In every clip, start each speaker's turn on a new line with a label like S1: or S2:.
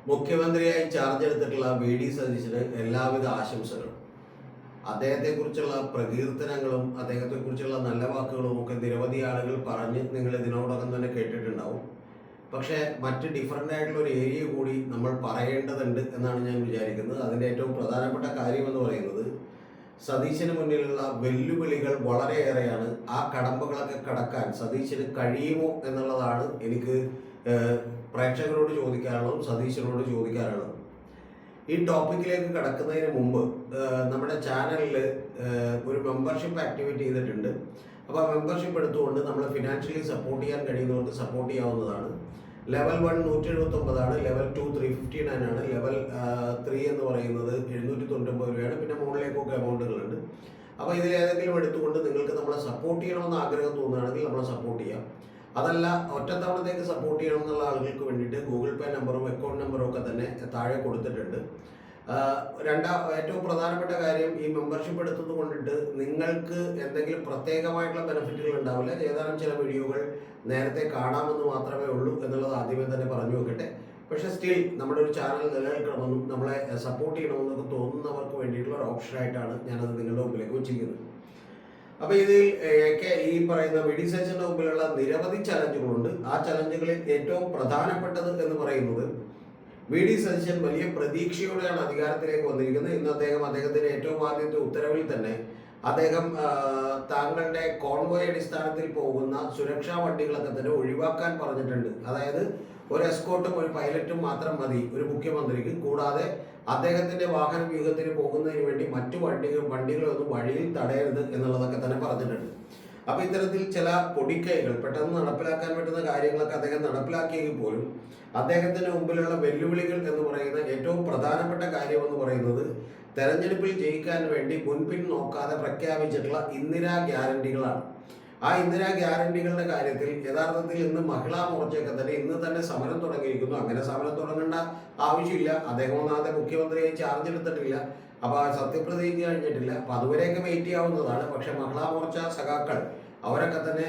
S1: മുഖ്യമന്ത്രിയായി ചാർജ് എടുത്തിട്ടുള്ള വി.ഡി. സതീശന് എല്ലാവിധ ആശംസകളും. അദ്ദേഹത്തെക്കുറിച്ചുള്ള പ്രകീർത്തനങ്ങളും അദ്ദേഹത്തെക്കുറിച്ചുള്ള നല്ല വാക്കുകളും ഒക്കെ നിരവധി ആളുകൾ പറഞ്ഞ് നിങ്ങൾ ഇതിനോടകം തന്നെ കേട്ടിട്ടുണ്ടാവും. പക്ഷേ മറ്റ് ഡിഫറൻ്റ് ആയിട്ടുള്ള ഒരു ഏരിയ കൂടി നമ്മൾ പറയേണ്ടതുണ്ട് എന്നാണ് ഞാൻ വിചാരിക്കുന്നത്. അതിൻ്റെ ഏറ്റവും പ്രധാനപ്പെട്ട കാര്യമെന്ന് പറയുന്നത് സതീശന് മുന്നിലുള്ള വെല്ലുവിളികൾ വളരെയേറെയാണ്. ആ കടമ്പകളൊക്കെ കടക്കാൻ സതീശന് കഴിയുമോ എന്നുള്ളതാണ് എനിക്ക് പ്രേക്ഷകരോട് ചോദിക്കാനുള്ളതും സതീശനോട് ചോദിക്കാനുള്ളതും. ഈ ടോപ്പിക്കിലേക്ക് കടക്കുന്നതിന് മുമ്പ് നമ്മുടെ ചാനലിൽ ഒരു മെമ്പർഷിപ്പ് ആക്ടിവേറ്റ് ചെയ്തിട്ടുണ്ട്. അപ്പോൾ ആ മെമ്പർഷിപ്പ് എടുത്തുകൊണ്ട് നമ്മൾ ഫിനാൻഷ്യലി സപ്പോർട്ട് ചെയ്യാൻ കഴിയുന്നവർക്ക് സപ്പോർട്ട് ചെയ്യാവുന്നതാണ്. ലെവൽ 1 179 ലെവൽ 2 359 ലെവൽ 3 എന്ന് പറയുന്നത് 799 രൂപയാണ്. പിന്നെ മുകളിലേക്കൊക്കെ എമൗണ്ടുകളുണ്ട്. അപ്പോൾ ഇതിലേതെങ്കിലും എടുത്തുകൊണ്ട് നിങ്ങൾക്ക് നമ്മളെ സപ്പോർട്ട് ചെയ്യണമെന്ന് ആഗ്രഹം തോന്നുകയാണെങ്കിൽ നമ്മളെ സപ്പോർട്ട് ചെയ്യാം. അതല്ല ഒറ്റത്തവണത്തേക്ക് സപ്പോർട്ട് ചെയ്യണമെന്നുള്ള ആളുകൾക്ക് വേണ്ടിയിട്ട് ഗൂഗിൾ പേ നമ്പറും അക്കൗണ്ട് നമ്പറും ഒക്കെ തന്നെ താഴെ കൊടുത്തിട്ടുണ്ട്. ഏറ്റവും പ്രധാനപ്പെട്ട കാര്യം, ഈ മെമ്പർഷിപ്പ് എടുത്തത് കൊണ്ടിട്ട് നിങ്ങൾക്ക് എന്തെങ്കിലും പ്രത്യേകമായിട്ടുള്ള ബെനിഫിറ്റുകൾ ഉണ്ടാവില്ല. ഏതാനും ചില വീഡിയോകൾ നേരത്തെ കാണാമെന്ന് മാത്രമേ ഉള്ളൂ എന്നുള്ളത് ആദ്യമേ തന്നെ പറഞ്ഞു വെക്കട്ടെ. പക്ഷേ സ്റ്റിൽ നമ്മുടെ ഒരു ചാനൽ നിലനിൽക്കണമെന്നും നമ്മളെ സപ്പോർട്ട് ചെയ്യണമെന്നൊക്കെ തോന്നുന്നവർക്ക് വേണ്ടിയിട്ടുള്ള ഒരു ഓപ്ഷനായിട്ടാണ് ഞാനത് നിങ്ങളുടെ മുമ്പിലേക്ക് വെച്ചിരിക്കുന്നത്. അപ്പോൾ ഇതിൽ ഈ പറയുന്ന വി.ഡി. സതീശന്റെ മുമ്പിലുള്ള നിരവധി ചലഞ്ചുകളുണ്ട്. ആ ചലഞ്ചുകളിൽ ഏറ്റവും പ്രധാനപ്പെട്ടത് എന്ന് പറയുന്നത്, വി.ഡി. സതീശൻ വലിയ പ്രതീക്ഷയോടെയാണ് അധികാരത്തിലേക്ക് വന്നിരിക്കുന്നത്. ഇന്ന് അദ്ദേഹത്തിന്റെ ഏറ്റവും ആദ്യത്തെ ഉത്തരവിൽ തന്നെ അദ്ദേഹം താങ്കളുടെ കോൺവോയ് അടിസ്ഥാനത്തിൽ പോകുന്ന സുരക്ഷാ വണ്ടികളൊക്കെ തന്നെ ഒഴിവാക്കാൻ പറഞ്ഞിട്ടുണ്ട്. അതായത് ഒരു എസ്കോർട്ടും ഒരു പൈലറ്റും മാത്രം മതി ഒരു മുഖ്യമന്ത്രിക്ക്. കൂടാതെ അദ്ദേഹത്തിന്റെ വാഹന വ്യൂഹത്തിന് പോകുന്നതിന് വേണ്ടി മറ്റു വണ്ടികളൊന്നും വഴിയിൽ തടയരുത് എന്നുള്ളതൊക്കെ തന്നെ പറഞ്ഞിട്ടുണ്ട്. അപ്പൊ ഇത്തരത്തിൽ ചില പൊടിക്കൈകൾ പെട്ടെന്ന് നടപ്പിലാക്കാൻ പറ്റുന്ന കാര്യങ്ങളൊക്കെ അദ്ദേഹം നടപ്പിലാക്കിയെങ്കിൽ പോലും അദ്ദേഹത്തിന് മുമ്പിലുള്ള വെല്ലുവിളികൾ എന്ന് പറയുന്ന ഏറ്റവും പ്രധാനപ്പെട്ട കാര്യം എന്ന് പറയുന്നത് തെരഞ്ഞെടുപ്പിൽ ജയിക്കാൻ വേണ്ടി മുൻപിൻ നോക്കാതെ പ്രഖ്യാപിച്ചിട്ടുള്ള ഇന്ദിരാ ഗ്യാരണ്ടികളാണ്. ആ ഇന്ദിരാ ഗ്യാരണ്ടികളുടെ കാര്യത്തിൽ യഥാർത്ഥത്തിൽ ഇന്ന് മഹിളാ മോർച്ചയൊക്കെ തന്നെ ഇന്ന് തന്നെ സമരം തുടങ്ങിയിരിക്കുന്നു. അങ്ങനെ സമരം തുടങ്ങേണ്ട ആവശ്യമില്ല. അദ്ദേഹം ഒന്നാമത്തെ മുഖ്യമന്ത്രിയായി ചാർജ് എടുത്തിട്ടില്ല. അപ്പോൾ സത്യപ്രതിജ്ഞ കഴിഞ്ഞിട്ടില്ല. അപ്പോൾ അതുവരെയൊക്കെ വെയിറ്റ് ചെയ്യാവുന്നതാണ്. പക്ഷെ മഹിളാ മോർച്ച സഖാക്കൾ അവരൊക്കെ തന്നെ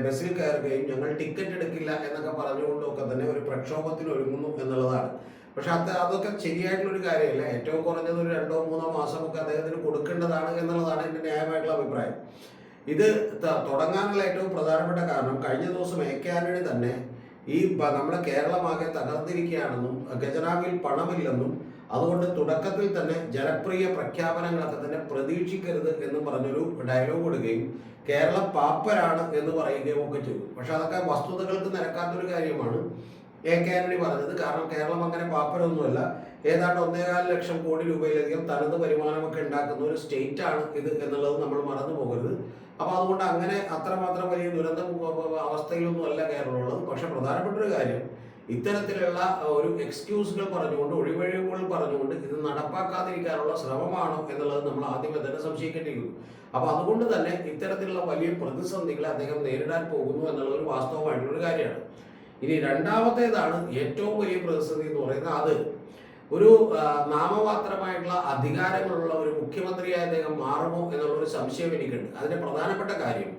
S1: ബസ്സിൽ കയറുകയും ഞങ്ങൾ ടിക്കറ്റ് എടുക്കില്ല എന്നൊക്കെ പറഞ്ഞുകൊണ്ടൊക്കെ തന്നെ ഒരു പ്രക്ഷോഭത്തിന് ഒരുങ്ങുന്നു എന്നുള്ളതാണ്. പക്ഷെ അതൊക്കെ ശരിയായിട്ടുള്ളൊരു കാര്യമല്ല. ഏറ്റവും കുറഞ്ഞത് ഒരു 2-3 മാസമൊക്കെ അദ്ദേഹത്തിന് കൊടുക്കേണ്ടതാണ് എന്നുള്ളതാണ് എൻ്റെ ന്യായമായിട്ടുള്ള അഭിപ്രായം. ഇത് തുടങ്ങാനുള്ള ഏറ്റവും പ്രധാനപ്പെട്ട കാരണം, കഴിഞ്ഞ ദിവസം എ.കെ. ആന്റണി തന്നെ ഈ നമ്മുടെ കേരളമാകെ തകർന്നിരിക്കുകയാണെന്നും ഖജനാവിൽ പണമില്ലെന്നും അതുകൊണ്ട് തുടക്കത്തിൽ തന്നെ ജനപ്രിയ പ്രഖ്യാപനങ്ങളൊക്കെ തന്നെ പ്രതീക്ഷിക്കരുത് എന്നും പറഞ്ഞൊരു ഡയലോഗ് കൊടുക്കുകയും കേരളം പാപ്പരാണ് എന്ന് പറയുകയും ഒക്കെ ചെയ്തു. പക്ഷെ അതൊക്കെ വസ്തുതകൾക്ക് നിരക്കാത്തൊരു കാര്യമാണ് എ.കെ. ആന്റണി പറഞ്ഞത്. കാരണം കേരളം അങ്ങനെ പാപ്പരൊന്നുമല്ല. ഏതാണ്ട് 1.25 ലക്ഷം കോടി രൂപയിലധികം തനത് വരുമാനമൊക്കെ ഉണ്ടാക്കുന്ന ഒരു സ്റ്റേറ്റ് ആണ് ഇത് എന്നുള്ളത് നമ്മൾ മറന്നു പോകരുത്. അപ്പൊ അതുകൊണ്ട് അങ്ങനെ അത്രമാത്രം വലിയ ദുരന്ത അവസ്ഥയിലൊന്നും അല്ല കേരളം ഉള്ളത്. പക്ഷെ പ്രധാനപ്പെട്ട ഒരു കാര്യം, ഇത്തരത്തിലുള്ള ഒരു എക്സ്ക്യൂസുകൾ പറഞ്ഞുകൊണ്ട് ഒഴിവഴിവുകൾ പറഞ്ഞുകൊണ്ട് ഇത് നടപ്പാക്കാതിരിക്കാനുള്ള ശ്രമമാണോ എന്നുള്ളത് നമ്മൾ ആദ്യമേ തന്നെ സംശയിക്കേണ്ടിയിരിക്കുന്നു. അപ്പൊ അതുകൊണ്ട് തന്നെ ഇത്തരത്തിലുള്ള വലിയ പ്രതിസന്ധികളെ അദ്ദേഹം നേരിടാൻ പോകുന്നു എന്നുള്ള ഒരു വാസ്തവമായിട്ടുള്ളൊരു കാര്യമാണ്. ഇനി രണ്ടാമത്തേതാണ് ഏറ്റവും വലിയ പ്രതിസന്ധി എന്ന് പറയുന്നത്. അത് ഒരു നാമമാത്രമായിട്ടുള്ള അധികാരങ്ങളുള്ള ഒരു മുഖ്യമന്ത്രിയായി അദ്ദേഹം മാറുമോ എന്നുള്ളൊരു സംശയം എനിക്കുണ്ട്. അതിന്റെ പ്രധാനപ്പെട്ട കാര്യം,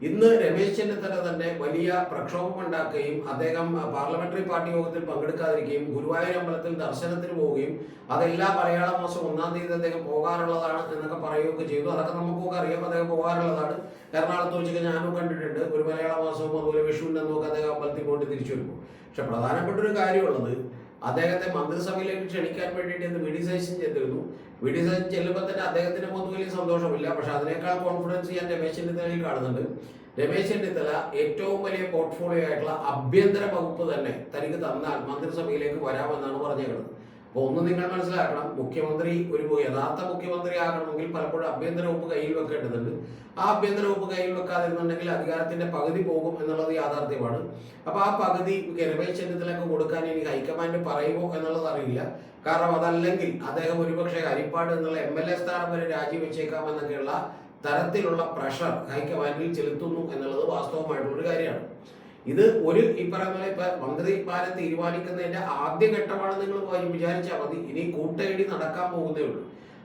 S1: ഇന്ന് രമേശ് ചെന്നിത്തല തന്നെ വലിയ പ്രക്ഷോഭം ഉണ്ടാക്കുകയും അദ്ദേഹം പാർലമെന്ററി പാർട്ടി യോഗത്തിൽ പങ്കെടുക്കാതിരിക്കുകയും ഗുരുവായൂർ അമ്പലത്തിൽ ദർശനത്തിന് പോവുകയും അതെല്ലാം മലയാള മാസം 1-ാം തീയതി അദ്ദേഹം പോകാറുള്ളതാണ് എന്നൊക്കെ പറയുകയൊക്കെ ചെയ്തു. അതൊക്കെ നമുക്കൊക്കെ അറിയാം. അദ്ദേഹം പോകാറുള്ളതാണ്. എറണാകുളത്ത് വെച്ചൊക്കെ ഞാനും കണ്ടിട്ടുണ്ട്. ഒരു മലയാള മാസവും അതുപോലെ വിഷുവിനെന്നൊക്കെ അദ്ദേഹം അമ്പലത്തിൽ പോയിട്ട് തിരിച്ചു വരുമ്പോൾ. പക്ഷെ പ്രധാനപ്പെട്ട ഒരു കാര്യമുള്ളത്, അദ്ദേഹത്തെ മന്ത്രിസഭയിലേക്ക് ക്ഷണിക്കാൻ വേണ്ടിയിട്ട് ഇന്ന് വി.ഡി. സതീശൻ ചെന്നിരുന്നു. വി.ഡി. സതീശൻ ചെല്ലുമ്പോൾ തന്നെ അദ്ദേഹത്തിന് പോകുന്ന വലിയ സന്തോഷമില്ല. പക്ഷെ അതിനേക്കാൾ കോൺഫിഡൻസ് ഞാൻ രമേശ് ചെന്നിത്തലയിൽ കാണുന്നുണ്ട്. രമേശ് ചെന്നിത്തല ഏറ്റവും വലിയ പോർട്ട്ഫോളിയോ ആയിട്ടുള്ള ആഭ്യന്തര വകുപ്പ് തന്നെ തനിക്ക് തന്നാൽ മന്ത്രിസഭയിലേക്ക് വരാമെന്നാണ് പറഞ്ഞേക്കുന്നത്. അപ്പോൾ ഒന്ന് നിങ്ങൾ മനസ്സിലാക്കണം, മുഖ്യമന്ത്രി ഒരു യഥാർത്ഥ മുഖ്യമന്ത്രി ആകണമെങ്കിൽ പലപ്പോഴും ആഭ്യന്തര വകുപ്പ് കയ്യിൽ വെക്കേണ്ടതുണ്ട്. ആ ആഭ്യന്തര വകുപ്പ് കയ്യിൽ വെക്കാതിരുന്നുണ്ടെങ്കിൽ അധികാരത്തിന്റെ പകുതി പോകും എന്നുള്ളത് യാഥാർത്ഥ്യമാണ്. അപ്പൊ ആ പകുതി രമേശ് ചെന്നിത്തലക്ക് കൊടുക്കാൻ ഇനി ഹൈക്കമാൻഡ് പറയുമോ എന്നുള്ളത് അറിയില്ല. കാരണം അതല്ലെങ്കിൽ അദ്ദേഹം ഒരുപക്ഷെ ഹരിപ്പാട് എന്നുള്ള MLA സ്ഥാനം വരെ രാജിവെച്ചേക്കാമെന്നൊക്കെയുള്ള തരത്തിലുള്ള പ്രഷർ ഹൈക്കമാൻഡിൽ ചെലുത്തുന്നു എന്നുള്ളത് വാസ്തവമായിട്ടുള്ളൊരു കാര്യമാണ്. ഇത് ഈ പറയുന്ന ഇപ്പൊ മന്ത്രിമാരെ തീരുമാനിക്കുന്നതിന്റെ ആദ്യഘട്ടമാണ് നിങ്ങൾ വിചാരിച്ചാൽ മതി. ഇനി കൂട്ടയിടി നടക്കാൻ പോകുന്നേ ഉള്ളൂ.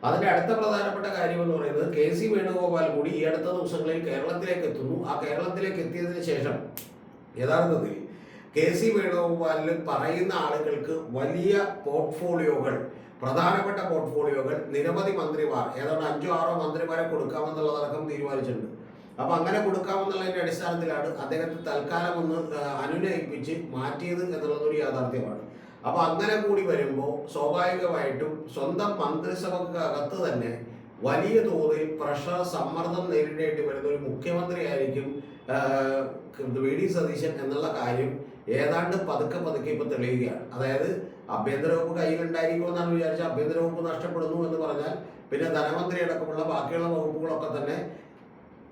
S1: അതിന്റെ അടുത്ത പ്രധാനപ്പെട്ട കാര്യം എന്ന് പറയുന്നത്, കെ.സി. വേണുഗോപാൽ കൂടി ഈ അടുത്ത ദിവസങ്ങളിൽ കേരളത്തിലേക്ക് എത്തുന്നു. ആ കേരളത്തിലേക്ക് എത്തിയതിനു ശേഷം യഥാർത്ഥത്തിൽ KC വേണുഗോപാലിൽ പറയുന്ന ആളുകൾക്ക് വലിയ പോർട്ട്ഫോളിയോകൾ, പ്രധാനപ്പെട്ട പോർട്ട്ഫോളിയോകൾ നിരവധി മന്ത്രിമാർ, ഏതാണ്ട് 5-6 മന്ത്രിമാരെ കൊടുക്കാമെന്നുള്ളതടക്കം തീരുമാനിച്ചിട്ടുണ്ട്. അപ്പൊ അങ്ങനെ കൊടുക്കാമെന്നുള്ളതിന്റെ അടിസ്ഥാനത്തിലാണ് അദ്ദേഹത്തെ തൽക്കാലം ഒന്ന് അനുനയിപ്പിച്ച് മാറ്റിയത് എന്നുള്ളതൊരു യാഥാർത്ഥ്യമാണ്. അപ്പൊ അങ്ങനെ കൂടി വരുമ്പോൾ സ്വാഭാവികമായിട്ടും സ്വന്തം മന്ത്രിസഭക്കകത്ത് തന്നെ വലിയ തോതിൽ പ്രഷർ, സമ്മർദ്ദം നേരിടേണ്ടി വരുന്ന ഒരു മുഖ്യമന്ത്രിയായിരിക്കും VD സതീശൻ എന്നുള്ള കാര്യം ഏതാണ്ട് പതുക്കെ ഇപ്പൊ തെളിയുകയാണ്. അതായത് ആഭ്യന്തര വകുപ്പ് കയ്യിലുണ്ടായിരിക്കുമെന്നാണ് വിചാരിച്ച ആഭ്യന്തര വകുപ്പ് നഷ്ടപ്പെടുന്നു എന്ന് പറഞ്ഞാൽ പിന്നെ ധനമന്ത്രി അടക്കമുള്ള ബാക്കിയുള്ള വകുപ്പുകളൊക്കെ തന്നെ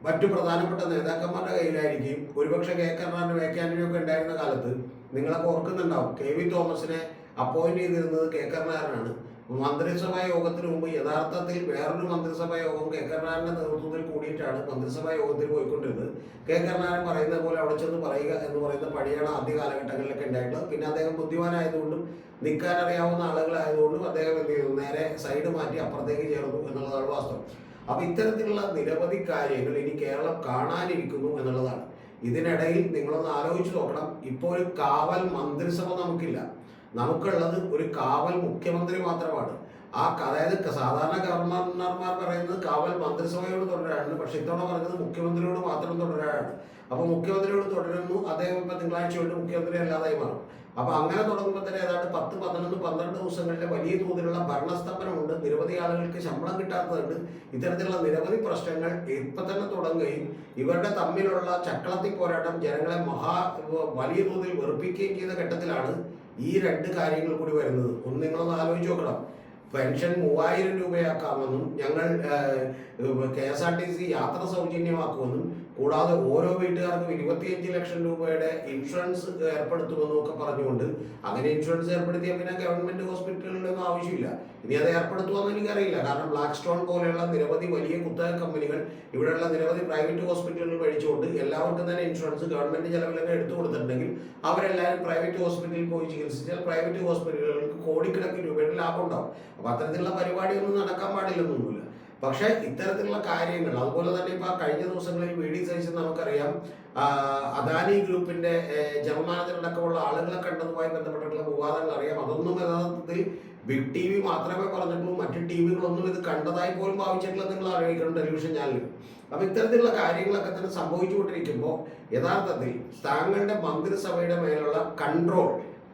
S1: മറ്റു പ്രധാനപ്പെട്ട നേതാക്കന്മാരുടെ കയ്യിലായിരിക്കും. ഒരുപക്ഷെ കെ കരുണാകരൻ, വേക്കാനിയൊക്കെ ഉണ്ടായിരുന്ന കാലത്ത് നിങ്ങളൊക്കെ ഓർക്കുന്നുണ്ടാവും, KV തോമസിനെ അപ്പോയിന്റ് ചെയ്തിരുന്നത് കെ കരുണാകരനാണ്. മന്ത്രിസഭാ യോഗത്തിന് മുമ്പ് യഥാർത്ഥത്തിൽ വേറൊരു മന്ത്രിസഭാ യോഗം കെ കരുണാകരന്റെ നേതൃത്വത്തിൽ കൂടിയിട്ടാണ് മന്ത്രിസഭാ യോഗത്തിൽ പോയിക്കൊണ്ടിരുന്നത്. കെ കരുണാകരൻ പറയുന്ന പോലെ അവിടെ ചെന്ന് പറയുക എന്ന് പറയുന്ന പണിയാണ് ആദ്യ കാലഘട്ടങ്ങളിലൊക്കെ ഉണ്ടായിട്ടുള്ളത്. പിന്നെ അദ്ദേഹം ബുദ്ധിമാനായതുകൊണ്ടും നിൽക്കാൻ അറിയാവുന്ന ആളുകളായതുകൊണ്ടും അദ്ദേഹം എന്ത് ചെയ്തു, നേരെ സൈഡ് മാറ്റി അപ്പുറത്തേക്ക് ചേർന്നു എന്നുള്ളതാണ് വാസ്തവം. അപ്പൊ ഇത്തരത്തിലുള്ള നിരവധി കാര്യങ്ങൾ ഇനി കേരളം കാണാനിരിക്കുന്നു എന്നുള്ളതാണ്. ഇതിനിടയിൽ നിങ്ങളൊന്ന് ആലോചിച്ച് നോക്കണം, ഇപ്പോൾ ഒരു കാവൽ മന്ത്രിസഭ നമുക്കില്ല. നമുക്കുള്ളത് ഒരു കാവൽ മുഖ്യമന്ത്രി മാത്രമാണ്. അതായത് സാധാരണ ഗവർണർമാർ പറയുന്നത് കാവൽ മന്ത്രിസഭയോട് തുടരാനാണ്, പക്ഷെ ഇത്തവണ പറഞ്ഞത് മുഖ്യമന്ത്രിയോട് മാത്രം തുടരാനാണ്. അപ്പൊ മുഖ്യമന്ത്രിയോട് തുടരുന്നു, അദ്ദേഹം ഇപ്പൊ തിങ്കളാഴ്ച കൊണ്ട് മുഖ്യമന്ത്രി അല്ലാതായി മാറും. അപ്പൊ അങ്ങനെ തുടങ്ങുമ്പോൾ തന്നെ ഏതാണ്ട് 10, 11, 12 ദിവസങ്ങളിലെ വലിയ തോതിലുള്ള ഭരണസ്തംഭനമുണ്ട്. നിരവധി ആളുകൾക്ക് ശമ്പളം കിട്ടാത്തതുണ്ട്. ഇത്തരത്തിലുള്ള നിരവധി പ്രശ്നങ്ങൾ ഇപ്പൊ തന്നെ തുടങ്ങുകയും ഇവരുടെ തമ്മിലുള്ള ചക്കളത്തി പോരാട്ടം ജനങ്ങളെ വലിയ തോതിൽ വെറുപ്പിക്കുകയും ചെയ്ത ഘട്ടത്തിലാണ് ഈ 2 കാര്യങ്ങൾ കൂടി വരുന്നത്. ഒന്ന് നിങ്ങളൊന്ന് ആലോചിച്ച് നോക്കണം. പെൻഷൻ 3000 രൂപയാക്കാമെന്നും ഞങ്ങൾ KSRTC യാത്ര സൗജന്യമാക്കുമെന്നും കൂടാതെ ഓരോ വീട്ടുകാർക്കും 25 ലക്ഷം രൂപയുടെ ഇൻഷുറൻസ് ഏർപ്പെടുത്തുമെന്നും ഒക്കെ പറഞ്ഞുകൊണ്ട്, അങ്ങനെ ഇൻഷുറൻസ് ഏർപ്പെടുത്തിയാൽ പിന്നെ ഗവൺമെന്റ് ഹോസ്പിറ്റലുകളുടെ ഒന്നും ആവശ്യമില്ല. ഇനി അത് ഏർപ്പെടുത്തുമെന്ന് എനിക്കറിയില്ല. കാരണം ബ്ലാക്ക് സ്റ്റോൺ പോലെയുള്ള നിരവധി വലിയ കുത്തക കമ്പനികൾ ഇവിടെയുള്ള നിരവധി പ്രൈവറ്റ് ഹോസ്പിറ്റലുകൾ കഴിച്ചുകൊണ്ട് എല്ലാവർക്കും തന്നെ ഇൻഷുറൻസ് ഗവൺമെന്റ് ചെലവിലൊക്കെ എടുത്തു കൊടുത്തിട്ടുണ്ടെങ്കിൽ അവരെല്ലാവരും പ്രൈവറ്റ് ഹോസ്പിറ്റലിൽ പോയി ചികിത്സിച്ചാൽ പ്രൈവറ്റ് ഹോസ്പിറ്റലുകൾക്ക് കോടിക്കണക്കിന് രൂപയുടെ ലാഭം ഉണ്ടാവും. അപ്പൊ അത്തരത്തിലുള്ള പരിപാടിയൊന്നും നടക്കാൻ പാടില്ലെന്നൊന്നുമില്ല. പക്ഷെ ഇത്തരത്തിലുള്ള കാര്യങ്ങൾ, അതുപോലെ തന്നെ ഇപ്പൊ കഴിഞ്ഞ ദിവസങ്ങളിൽ VD സതീശൻ നമുക്കറിയാം അദാനി ഗ്രൂപ്പിന്റെ ജനറൽ മാനേജറടക്കമുള്ള ആളുകളെ കണ്ടതുമായി ബന്ധപ്പെട്ടിട്ടുള്ള വിവാദങ്ങൾ അറിയാം. അതൊന്നും യഥാർത്ഥത്തിൽ ബിഗ് TV മാത്രമേ പറഞ്ഞിട്ടുള്ളൂ, മറ്റു TVകളൊന്നും ഇത് കണ്ടതായി പോലും ഭാവിച്ചിട്ടില്ല. നിങ്ങൾ അറിയിക്കണം ടെലിവിഷൻ ചാനലിൽ. അപ്പൊ ഇത്തരത്തിലുള്ള കാര്യങ്ങളൊക്കെ തന്നെ സംഭവിച്ചുകൊണ്ടിരിക്കുമ്പോൾ യഥാർത്ഥത്തിൽ താങ്കളുടെ മന്ത്രിസഭയുടെ മേലുള്ള കൺട്രോൾ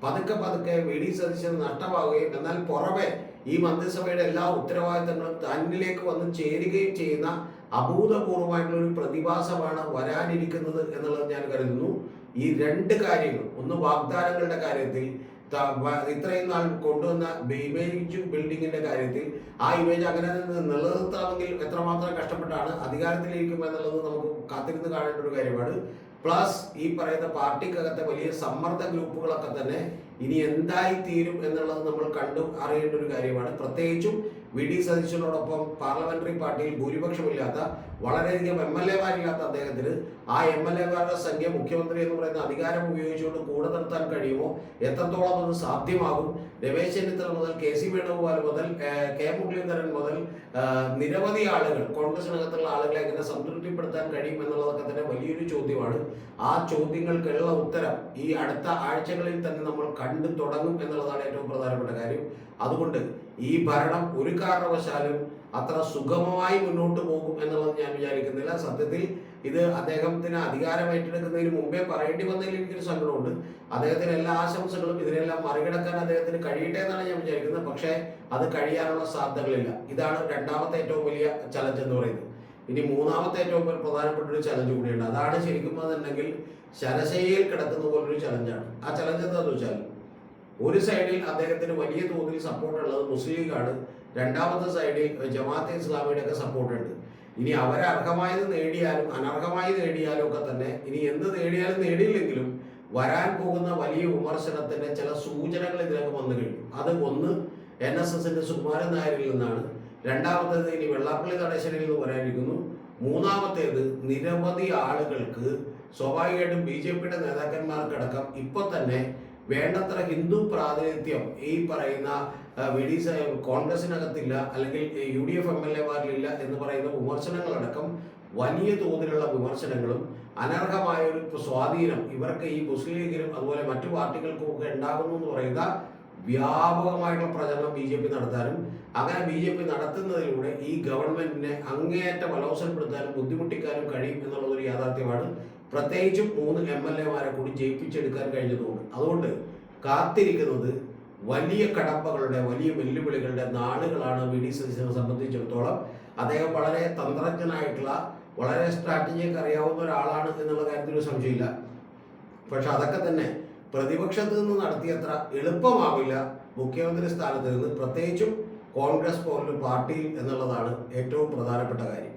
S1: പതുക്കെ VD സതീശന് നഷ്ടമാവുകയും എന്നാൽ പുറമെ ഈ മന്ത്രിസഭയുടെ എല്ലാ ഉത്തരവാദിത്തങ്ങളും തന്നിലേക്ക് വന്ന് ചേരുകയും ചെയ്യുന്ന അഭൂതപൂർവമായിട്ടുള്ള ഒരു പ്രതിഭാസമാണ് വരാനിരിക്കുന്നത് എന്നുള്ളത് ഞാൻ കരുതുന്നു. ഈ 2 കാര്യങ്ങൾ, ഒന്ന് വാഗ്ദാനങ്ങളുടെ കാര്യത്തിൽ, ഇത്രയും നാൾ കൊണ്ടുവന്ന ഇമേജ് ബിൽഡിങ്ങിന്റെ കാര്യത്തിൽ ആ ഇമേജ് അങ്ങനെ നിലനിർത്തണമെങ്കിൽ എത്രമാത്രം കഷ്ടപ്പെട്ടാണ് അധികാരത്തിലിരിക്കും എന്നുള്ളത് നമുക്ക് കാത്തിരുന്ന് കാണേണ്ട ഒരു കാര്യമാണ്. പ്ലസ് ഈ പറയുന്ന പാർട്ടിക്കകത്തെ വലിയ സമ്മർദ്ദ ഗ്രൂപ്പുകളൊക്കെ തന്നെ ഇനി എന്തായി തീരും എന്നുള്ളത് നമ്മൾ കണ്ടു അറിയേണ്ട ഒരു കാര്യമാണ്. പ്രത്യേകിച്ചും VD സതീശനോടൊപ്പം പാർലമെന്ററി പാർട്ടിയിൽ ഭൂരിപക്ഷമില്ലാത്ത, വളരെയധികം MLA-മാരില്ലാത്ത അദ്ദേഹത്തിന് ആ MLA-മാരുടെ സംഖ്യ മുഖ്യമന്ത്രി എന്ന് പറയുന്ന അധികാരം ഉപയോഗിച്ചുകൊണ്ട് കൂടെ നിർത്താൻ കഴിയുമോ, എത്രത്തോളം അത് സാധ്യമാകും? രമേശ് ചെന്നിത്തല മുതൽ KC വേണുഗോപാൽ മുതൽ K മുരളീധരൻ മുതൽ നിരവധി ആളുകൾ, കോൺഗ്രസിനകത്തുള്ള ആളുകളെ എങ്ങനെ സംതൃപ്തിപ്പെടുത്താൻ കഴിയും എന്നുള്ളതൊക്കെ തന്നെ വലിയൊരു ചോദ്യമാണ്. ആ ചോദ്യങ്ങൾക്കുള്ള ഉത്തരം ഈ അടുത്ത ആഴ്ചകളിൽ തന്നെ നമ്മൾ കണ്ടു തുടങ്ങും എന്നുള്ളതാണ് ഏറ്റവും പ്രധാനപ്പെട്ട കാര്യം. അതുകൊണ്ട് ഈ ഭരണം ഒരു കാരണവശാലും അത്ര സുഗമമായി മുന്നോട്ട് പോകും എന്നുള്ളത് ഞാൻ വിചാരിക്കുന്നില്ല. സത്യത്തിൽ ഇത് അദ്ദേഹത്തിന് അധികാരം ഏറ്റെടുക്കുന്നതിന് മുമ്പേ പറയേണ്ടി വന്നതിൽ എനിക്കൊരു സങ്കടമുണ്ട്. അദ്ദേഹത്തിന് എല്ലാ ആശംസകളും, ഇതിനെല്ലാം മറികടക്കാൻ അദ്ദേഹത്തിന് കഴിയട്ടെ എന്നാണ് ഞാൻ വിചാരിക്കുന്നത്. പക്ഷേ അത് കഴിയാനുള്ള സാധ്യതകളില്ല. ഇതാണ് 2ാമത്തെ ഏറ്റവും വലിയ ചലഞ്ച് എന്ന് പറയുന്നത്. ഇനി 3ാമത്തെ ഏറ്റവും പ്രധാനപ്പെട്ട ഒരു ചലഞ്ച് കൂടിയുണ്ട്. അതാണ് ശരിക്കും എന്നുണ്ടെങ്കിൽ ശരശയ്യയിൽ കിടക്കുന്ന പോലൊരു ചലഞ്ചാണ്. ആ ചലഞ്ച് എന്താണെന്ന് വെച്ചാൽ, ഒരു സൈഡിൽ അദ്ദേഹത്തിന് വലിയ തോതിൽ സപ്പോർട്ട് ഉള്ളത് മുസ്ലിം ലീഗാണ്, 2ാമത്തെ സൈഡിൽ ജമാഅത്തെ ഇസ്ലാമിയുടെ ഒക്കെ സപ്പോർട്ട് ഉണ്ട്. ഇനി അവരെ അർഹമായത് നേടിയാലും അനർഹമായി നേടിയാലും ഒക്കെ തന്നെ, ഇനി എന്ത് നേടിയാലും നേടിയില്ലെങ്കിലും വരാൻ പോകുന്ന വലിയ വിമർശനത്തിന്റെ ചില സൂചനകൾ ഇതിനൊക്കെ വന്നു കഴിഞ്ഞു. അത് ഒന്ന് NSSന്റെ സുകുമാരൻ നായരിൽ നിന്നാണ്, 2ാമത്തേത് ഇനി വെള്ളാപ്പള്ളി നടേശനിൽ നിന്ന് വരാനിരിക്കുന്നു, 3ാമത്തേത് നിരവധി ആളുകൾക്ക് സ്വാഭാവികമായിട്ടും BJPയുടെ നേതാക്കന്മാർക്കടക്കം ഇപ്പൊ തന്നെ വേണ്ടത്ര ഹിന്ദു പ്രാതിനിധ്യം ഈ പറയുന്ന കോൺഗ്രസിനകത്തില്ല, അല്ലെങ്കിൽ UDF MLA-മാരിലില്ല എന്ന് പറയുന്ന വിമർശനങ്ങളടക്കം വലിയ തോതിലുള്ള വിമർശനങ്ങളും അനർഹമായ ഒരു സ്വാധീനം ഇവർക്ക് ഈ മുസ്ലിം ലീഗിനും അതുപോലെ മറ്റു പാർട്ടികൾക്കും ഒക്കെ ഉണ്ടാകുന്നു എന്ന് പറയുന്ന വ്യാപകമായിട്ടുള്ള പ്രചരണം BJP നടത്താനും അങ്ങനെ BJP നടത്തുന്നതിലൂടെ ഈ ഗവൺമെന്റിനെ അങ്ങേയറ്റം അലോസരപ്പെടുത്താനും ബുദ്ധിമുട്ടിക്കാനും കഴിയും എന്നുള്ളതൊരു യാഥാർത്ഥ്യമാണ്. പ്രത്യേകിച്ചും 3 MLA-മാരെ കൂടി ജയിപ്പിച്ചെടുക്കാൻ കഴിഞ്ഞതുകൊണ്ട്. അതുകൊണ്ട് കാത്തിരിക്കുന്നത് വലിയ കടമ്പകളുടെ വലിയ വെല്ലുവിളികളുടെ നാളുകളാണ് VD സതീശനെ സംബന്ധിച്ചിടത്തോളം. അദ്ദേഹം വളരെ തന്ത്രജ്ഞനായിട്ടുള്ള വളരെ സ്ട്രാറ്റജിയൊക്കെ അറിയാവുന്ന ഒരാളാണ് എന്നുള്ള കാര്യത്തിൽ ഒരു സംശയമില്ല. പക്ഷെ അതൊക്കെ തന്നെ പ്രതിപക്ഷത്ത് നിന്ന് നടത്തിയത്ര എളുപ്പമാവില്ല മുഖ്യമന്ത്രി സ്ഥാനത്ത് നിന്ന്, പ്രത്യേകിച്ചും കോൺഗ്രസ് പോലൊരു പാർട്ടിയിൽ എന്നുള്ളതാണ് ഏറ്റവും പ്രധാനപ്പെട്ട കാര്യം.